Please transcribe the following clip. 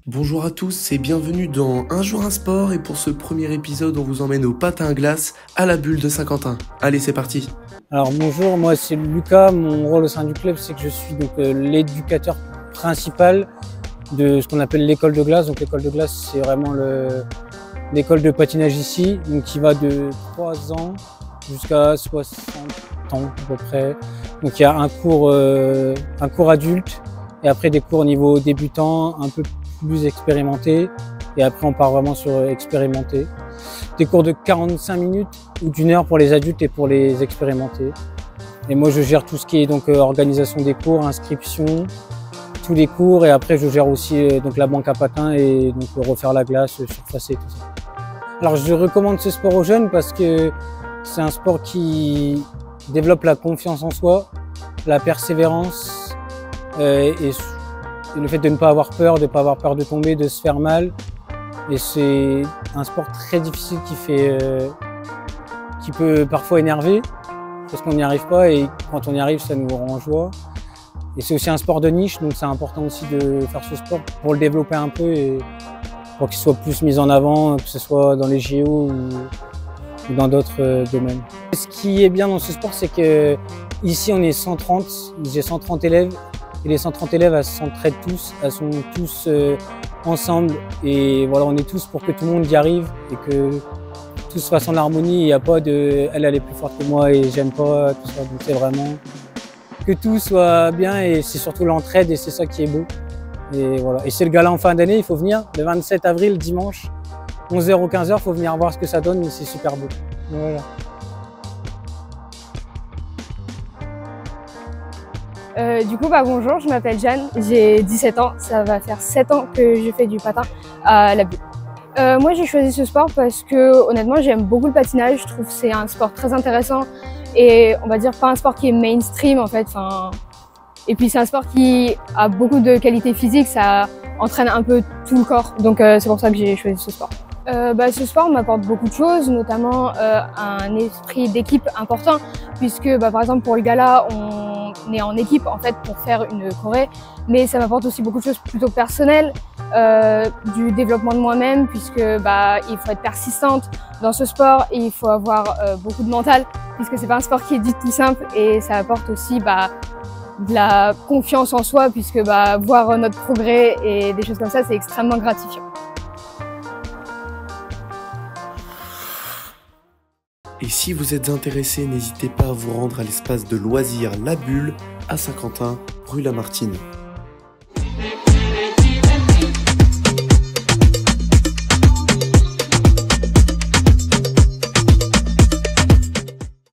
Bonjour à tous et bienvenue dans Un jour un sport, et pour ce premier épisode on vous emmène au patin à glace à la Bulle de Saint-Quentin. Allez, c'est parti. Alors bonjour, moi c'est Lucas, mon rôle au sein du club c'est que je suis donc l'éducateur principal de ce qu'on appelle l'école de glace. Donc l'école de glace c'est vraiment l'école de patinage ici, donc qui va de 3 ans jusqu'à 60 ans à peu près. Donc il y a un cours adulte et après des cours au niveau débutant, un peu plus expérimenté, et après on part vraiment sur expérimenté. Des cours de 45 minutes ou d'1 heure pour les adultes et pour les expérimentés. Et moi je gère tout ce qui est donc organisation des cours, inscription, tous les cours, et après je gère aussi donc la banque à patins et donc refaire la glace, surfacer tout ça. Alors je recommande ce sport aux jeunes parce que c'est un sport qui développe la confiance en soi, la persévérance et le fait de ne pas avoir peur, de ne pas avoir peur de tomber, de se faire mal. Et c'est un sport très difficile qui peut parfois énerver parce qu'on n'y arrive pas, et quand on y arrive, ça nous rend joie. Et c'est aussi un sport de niche, donc c'est important aussi de faire ce sport pour le développer un peu et pour qu'il soit plus mis en avant, que ce soit dans les JO ou dans d'autres domaines. Ce qui est bien dans ce sport, c'est que ici on est 130, j'ai 130 élèves. Et les 130 élèves, elles s'entraident tous, elles sont tous ensemble, et voilà, on est tous pour que tout le monde y arrive et que tout se fasse en harmonie. Il n'y a pas de elle est plus forte que moi et j'aime pas tout ça. Donc c'est vraiment que tout soit bien, et c'est surtout l'entraide, et c'est ça qui est beau. Et voilà. Et c'est le gala en fin d'année, il faut venir le 27 avril, dimanche, 11h ou 15h, il faut venir voir ce que ça donne, mais c'est super beau. Voilà. Bonjour, je m'appelle Jeanne, j'ai 17 ans, ça va faire 7 ans que je fais du patin à la Bulle. Moi j'ai choisi ce sport parce que honnêtement j'aime beaucoup le patinage, je trouve que c'est un sport très intéressant et on va dire pas un sport qui est mainstream en fait. Et puis c'est un sport qui a beaucoup de qualités physiques, ça entraîne un peu tout le corps, donc c'est pour ça que j'ai choisi ce sport. Ce sport m'apporte beaucoup de choses, notamment un esprit d'équipe important, puisque par exemple pour le gala on est en équipe en fait pour faire une choré, mais ça m'apporte aussi beaucoup de choses plutôt personnelles, du développement de moi-même, puisque il faut être persistante dans ce sport et il faut avoir beaucoup de mental, puisque c'est pas un sport qui est dit tout simple, et ça apporte aussi de la confiance en soi, puisque voir notre progrès et des choses comme ça c'est extrêmement gratifiant. Et si vous êtes intéressé, n'hésitez pas à vous rendre à l'espace de loisirs La Bulle à Saint-Quentin, rue Lamartine.